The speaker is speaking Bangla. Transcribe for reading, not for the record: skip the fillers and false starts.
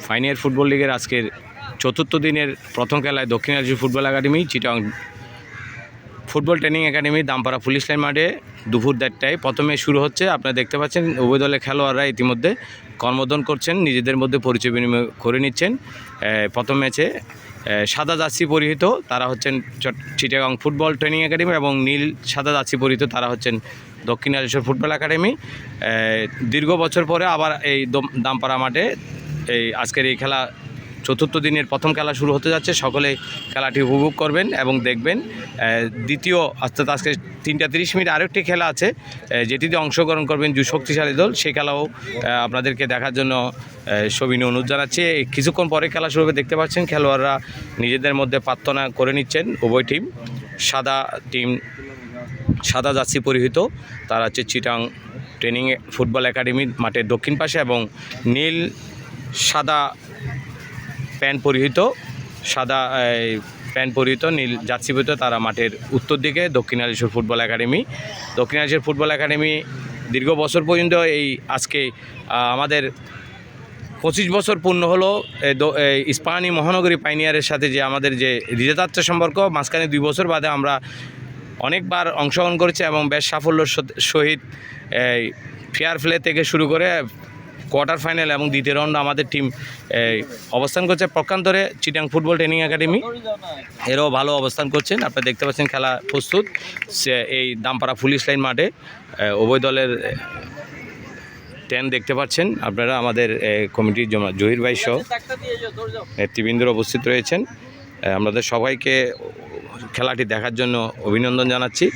ফাইনাল ফুটবল লিগের আজকের চতুর্থ দিনের প্রথম খেলায় দক্ষিণাঞ্চল football academy Chittagong football training academy Dampara police line মাঠে দুপুর 1টায় প্রথমে শুরু হচ্ছে। আপনারা দেখতে পাচ্ছেন উভয় দলের খেলোয়াড়রা ইতিমধ্যে কর্মোদ্যম করছেন, নিজেদের মধ্যে পরিচয় বিনিময় করে নিচ্ছেন। প্রথম ম্যাচে সাদা জার্সি পরিহিত তারা হচ্ছেন চিটাগং ফুটবল ট্রেনিং একাডেমি এবং নীল সাদা জার্সি পরিহিত তারা হচ্ছেন দক্ষিণাঞ্চল ফুটবল একাডেমি। দীর্ঘ বছর পরে আবার এই দামপাড়া মাঠে আজকের এই খেলা চতুর্থ দিনের প্রথম খেলা শুরু হতে যাচ্ছে। সকলে খেলাটি উপভোগ করবেন এবং দেখবেন। দ্বিতীয় অর্থাৎ আজকে 3:30 আরেকটি খেলা আছে যেটিতে অংশগ্রহণ করবেন শক্তিশালী দল, সেই খেলাও আপনাদেরকে দেখার জন্য সবিনয় অনুরোধ জানাচ্ছি। কিছুক্ষণ পরে খেলা শুরু হবে। দেখতে পাচ্ছেন খেলোয়াড়রা নিজেদের মধ্যে প্রার্থনা করে নিচ্ছেন। উভয় টিম সাদা জার্সি পরিহিত তারা হচ্ছে চিটাং ট্রেনিং ফুটবল একাডেমি মাঠের দক্ষিণ পাশে এবং নীল সাদা প্যান্ট পরিহিত নীল জার্সি পরিহিত তারা মাঠের উত্তর দিকে দক্ষিণাঞ্চল ফুটবল একাডেমি দীর্ঘ বছর পর্যন্ত আজকে আমাদের 25 বছর পূর্ণ হলো ইস্পাহানি মহানগরী পাইনিয়ারের সাথে যে আমাদের যে হৃদয়তাত্ত্ব সম্পর্ক। মাঝখানে 2 বছর বাদে আমরা অনেকবার অংশগ্রহণ করেছি এবং বেশ সাফল্যের সহিত ফেয়ার প্লে থেকে শুরু করে কোয়ার্টার ফাইনাল এবং দ্বিতীয় রাউন্ডে আমাদের টিম অবস্থান করছে। পক্ষান্তরে চিটাং ফুটবল ট্রেনিং একাডেমি এরাও ভালো অবস্থান করছেন। আপনারা দেখতে পাচ্ছেন খেলা প্রস্তুত এই দামপাড়া পুলিশ লাইন মাঠে। উভয় দলের দেখতে পাচ্ছেন আপনারা। আমাদের কমিটির জহির ভাই সহ নেতৃবৃন্দরা উপস্থিত রয়েছেন। আমাদের সবাইকে খেলাটি দেখার জন্য অভিনন্দন জানাচ্ছি।